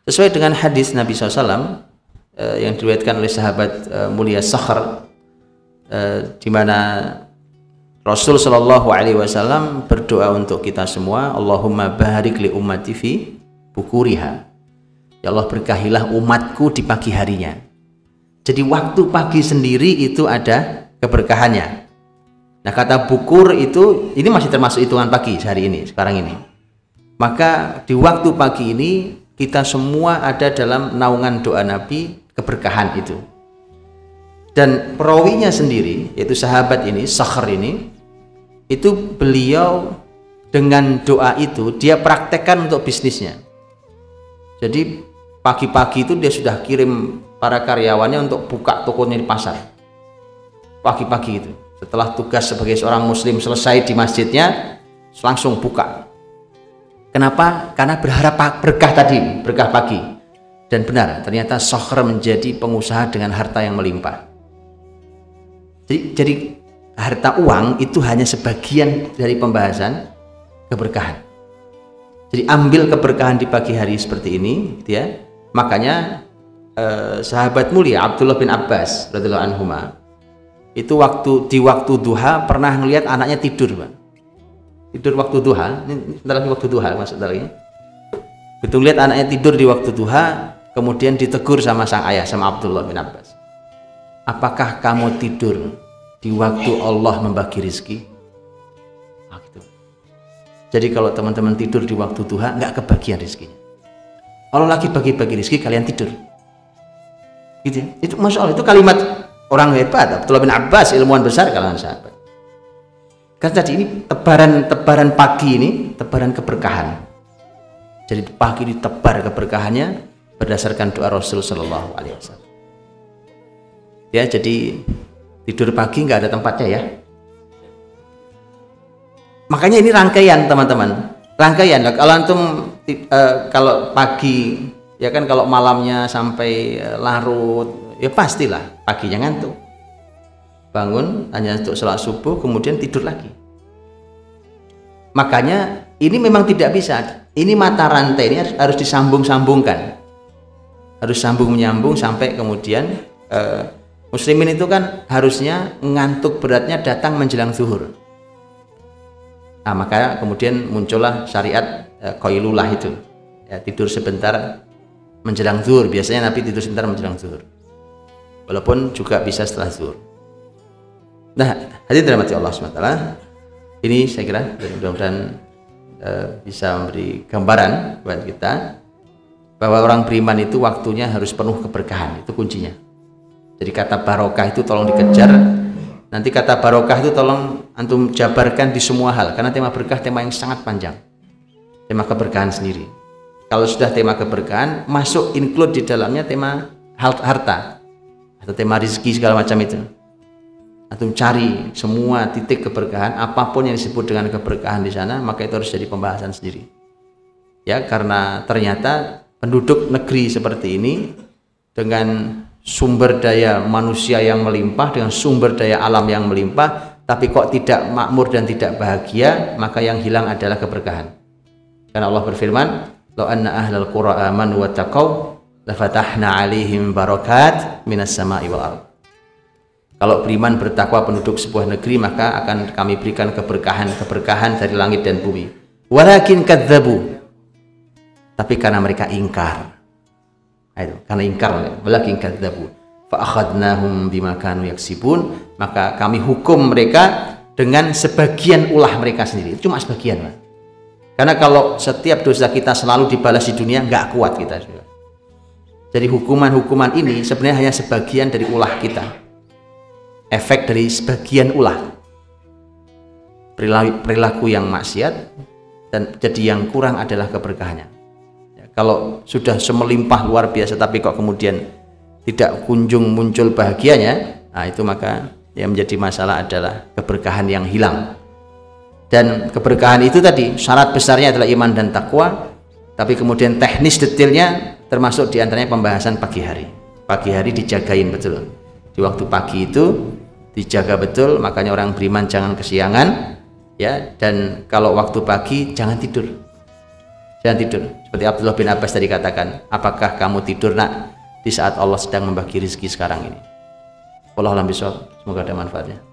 Sesuai dengan hadis Nabi SAW yang diriwayatkan oleh sahabat mulia Sakhr, di mana Rasul Shallallahu Alaihi Wasallam berdoa untuk kita semua, Allahumma barik li ummati fi bukuriha. Ya Allah, berkahilah umatku di pagi harinya. Jadi waktu pagi sendiri itu ada keberkahannya. Nah, kata bukur itu ini masih termasuk hitungan pagi sehari ini, sekarang ini. Maka di waktu pagi ini kita semua ada dalam naungan doa Nabi, keberkahan itu. Dan perawinya sendiri, yaitu sahabat ini, Sakhr ini, itu beliau dengan doa itu dia praktekkan untuk bisnisnya. Jadi pagi-pagi itu dia sudah kirim para karyawannya untuk buka tokonya di pasar. Pagi-pagi itu, setelah tugas sebagai seorang muslim selesai di masjidnya, langsung buka. Kenapa? Karena berharap berkah tadi, berkah pagi. Dan benar, ternyata Sakhr menjadi pengusaha dengan harta yang melimpah. Jadi harta uang itu hanya sebagian dari pembahasan keberkahan. Jadi ambil keberkahan di pagi hari seperti ini, gitu ya. Makanya sahabat mulia Abdullah bin Abbas radhiyallahu anhuma itu di waktu duha pernah melihat anaknya tidur, Pak. Tidur waktu duha, ini sebentar lagi waktu duha maksudnya. Betul lihat anaknya tidur di waktu duha, kemudian ditegur sama sang ayah, sama Abdullah bin Abbas. Apakah kamu tidur di waktu Allah membagi rezeki? Nah, gitu. Jadi kalau teman-teman tidur di waktu duha, nggak kebagian rezekinya. Allah lagi bagi-bagi rezeki, kalian tidur. Gitu ya. Itu Masya Allah, itu kalimat orang hebat, Abdullah bin Abbas, ilmuwan besar kalangan sahabat. Karena tadi ini tebaran pagi ini, tebaran keberkahan. Jadi pagi ditebar keberkahannya berdasarkan doa Rasul Shallallahu Alaihi Wasallam. Ya, jadi tidur pagi nggak ada tempatnya ya. Makanya ini rangkaian teman-teman, rangkaian. Kalau antum kalau pagi ya kan, kalau malamnya sampai larut ya pastilah paginya ngantuk. Bangun hanya untuk sholat subuh, kemudian tidur lagi. Makanya ini memang tidak bisa. Ini mata rantai ini harus disambung-sambungkan, harus sambung menyambung sampai kemudian muslimin itu kan harusnya ngantuk beratnya datang menjelang zuhur. Nah, maka kemudian muncullah syariat qailullah itu, ya, tidur sebentar menjelang zuhur. Biasanya Nabi tidur sebentar menjelang zuhur, walaupun juga bisa setelah zuhur. Nah, hadirin dirahmati Allah SWT, ini saya kira mudah-mudahan bisa memberi gambaran buat kita bahwa orang beriman itu waktunya harus penuh keberkahan, itu kuncinya. Jadi kata barokah itu tolong dikejar. Nanti kata barokah itu tolong antum jabarkan di semua hal, karena tema berkah tema yang sangat panjang, tema keberkahan sendiri. Kalau sudah tema keberkahan, masuk include di dalamnya tema harta atau tema rezeki segala macam itu. Antum cari semua titik keberkahan, apapun yang disebut dengan keberkahan di sana, maka itu harus jadi pembahasan sendiri. Ya, karena ternyata penduduk negeri seperti ini dengan sumber daya manusia yang melimpah, dengan sumber daya alam yang melimpah, tapi kok tidak makmur dan tidak bahagia, maka yang hilang adalah keberkahan. Karena Allah berfirman, "Lau anna ahlal qura amanu wattaqau lafatahna 'alaihim barakat minas sama'i wal ardh." Kalau beriman bertakwa penduduk sebuah negeri, maka akan kami berikan keberkahan dari langit dan bumi. Walakin kadzabu, tapi karena mereka ingkar. Itu karena ingkar, walakin kadzabu fa akhadnahum bima kanu yaksibun, maka kami hukum mereka dengan sebagian ulah mereka sendiri. Itu cuma sebagian, Pak. Karena kalau setiap dosa kita selalu dibalas di dunia, nggak kuat kita. Jadi hukuman-hukuman ini sebenarnya hanya sebagian dari ulah kita, efek dari sebagian ulah perilaku yang maksiat, dan jadi yang kurang adalah keberkahannya. Kalau sudah semelimpah luar biasa tapi kok kemudian tidak kunjung muncul bahagianya, nah itu maka yang menjadi masalah adalah keberkahan yang hilang. Dan keberkahan itu tadi syarat besarnya adalah iman dan takwa, tapi kemudian teknis detailnya termasuk diantaranya pembahasan pagi hari. Pagi hari dijagain betul, di waktu pagi itu dijaga betul. Makanya orang beriman jangan kesiangan, ya. Dan kalau waktu pagi jangan tidur. Jangan tidur. Seperti Abdullah bin Abbas tadi katakan, apakah kamu tidur nak di saat Allah sedang membagi rezeki sekarang ini? Wallahu a'lam bishawab. Semoga ada manfaatnya.